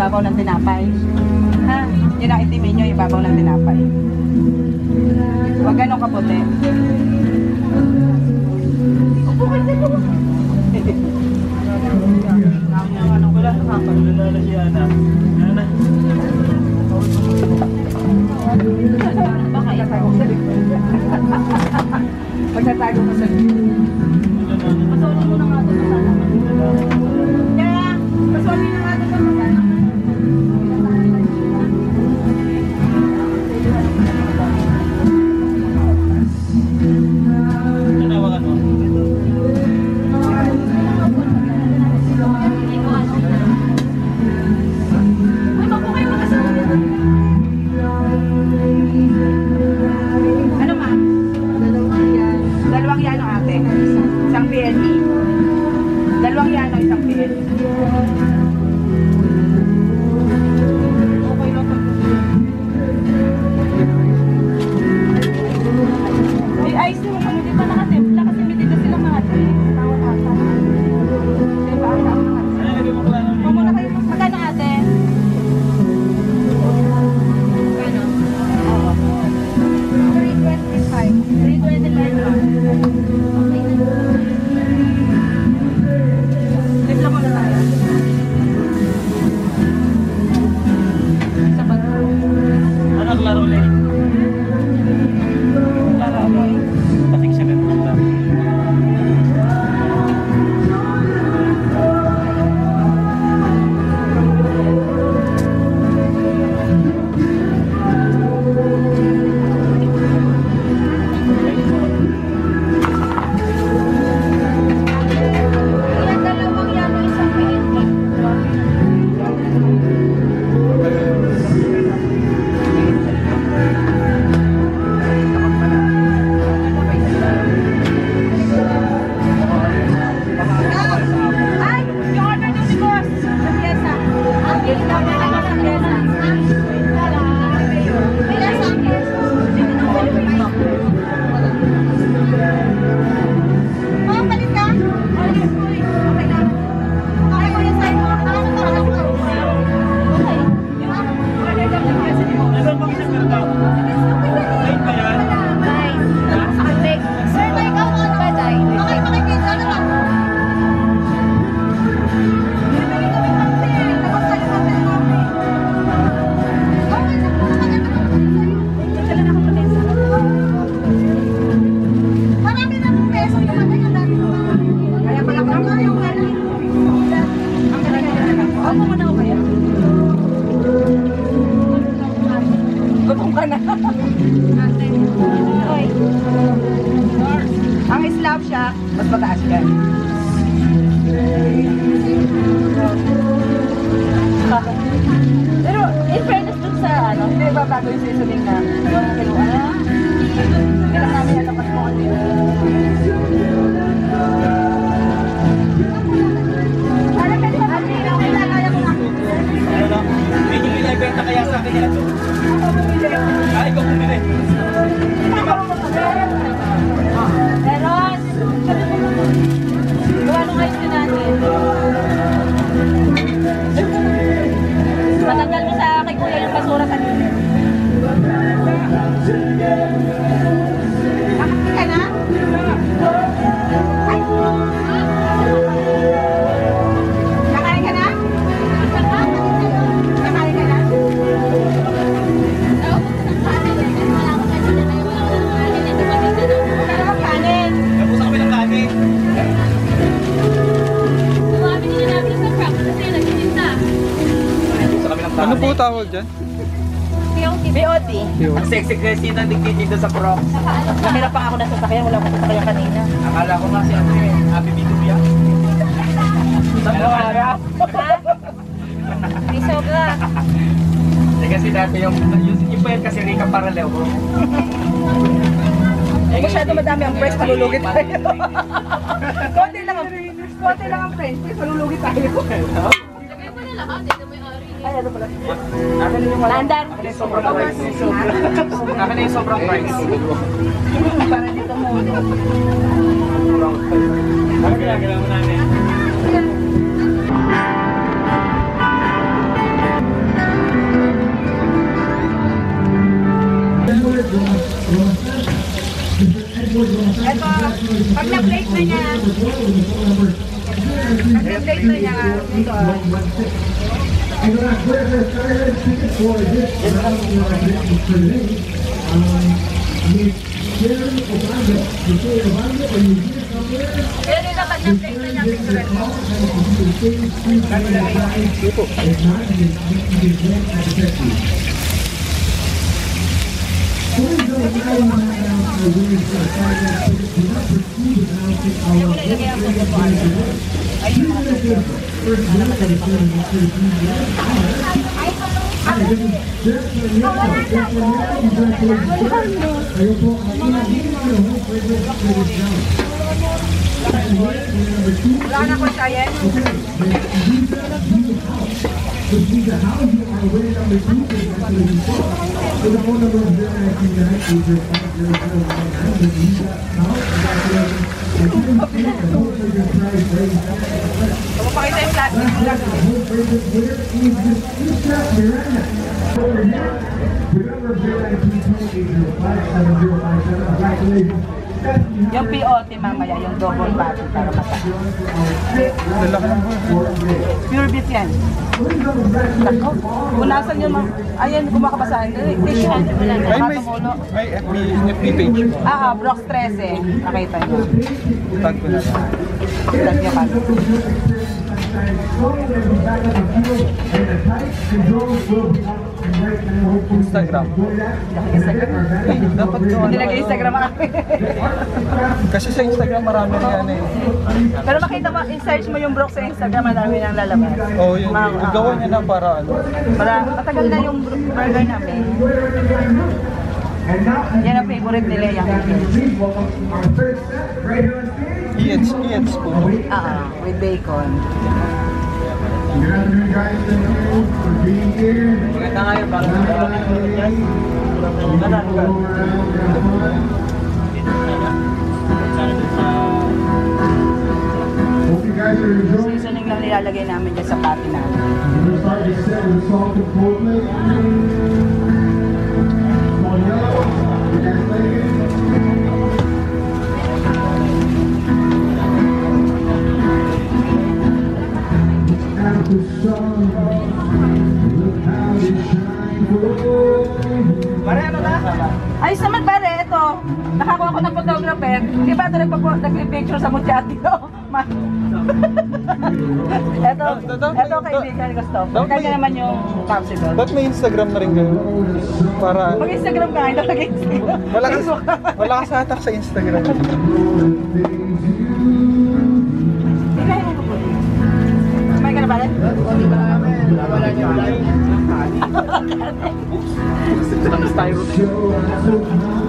ibabaw ng tinapay. Ha? Yun ang itimin nyo, ibabaw ng tinapay. Huwag ganun kaputi. Wala nakapaglalagyan na. Baka itatago sa likod. Magtatago mo sa likod. Pasolin mo na nga doon sa sana. Kaya, pasolin na nga doon sa sana. Tanawagan mo? Ano ma'am? Dalawang yano ate. Isang PNE. Dalawang yano, isang PNE. Okay lang. May ice mo kung hindi pa nakatimpla kasi may dito silang mga ate. Tawag ata. Diba? Pumula kayo. Magkano ate? Laro ulit. Laro ulit. Patik siya ganun lang. Ang slab siya, mas mataas yan. Pero, in fairness dun sa ano, hindi ba bago yung seasoning na yung kinuha? Hindi lang namin yan napas mo ano yun. Kakain ka na? Kakain ka na? Wala kang kanin. Napusa kami ng kanin. Napusa kami ng kanin. Ano po tawag dyan? BOT. Ang sexy kasi na dito sa pro. Mahirap pa ako na sasakyan. Wala akong sasakyan kanina. Akala ko nga si ano eh, Happy Bitubia. Saan mo harap? May sobra. Eh kasi dati yung pwede kasi Rika Paraleo. Masyado madami ang price, malulugit tayo. Konti lang ang price, malulugit tayo. Ay, ano pala? Akin na yung Landar. Akin na yung sobrang price. Akin na yung sobrang price. Para dito muna. Ano ginagawa mo namin? Ito, pag na-plate na niya, ito. Yan yung kapag na-plate na niya, picture mo. Wala na ko siya yan. Pakita yung plastic mo lang. Yung POT mamaya, yung double patty para mataas. Pure beef yan. Nako, punasan yun. Ayan, kumakabasahan. Tissue. Ay, may FB page. Brox 13. Nakita nyo. Tag ko na lang. Tag nyo kasi. Instagram. Ay, dapat ko Hindi nag-Instagram ako. Kasi sa Instagram marami na yan eh. Pero makita mo, i-search mo yung Brox sa Instagram, marami nang lalabas. Oh, yun. Gawa niya na para ano. Para matagal na yung burger namin. Yan ang favorite nila yung Ieds po. with bacon. Good afternoon, guys. Thank you for being here. Maganda nga yun, bakit Hope you guys are enjoying. Seasoning lang nilalagay namin dyan sa patty namin. We're gonna start this set with salt and chipotle. Salt yellow. You guys like it? Out the sun, look how it shines. Pare, ano na? Ayos naman pare, ito. Nakakuha ko ng photographer. Di ba ito nag-picture sa Muchati? Ito kaibigan ko stop. Kanya naman yung popsicle. Ba't may Instagram na rin kayo? Para Mag-Instagram ka, ito nag-Instagram. wala ka sa atak sa Instagram. May ka na ba rin? Hindi ba namin? Wala niyo. Wala niyo. Styro na yun.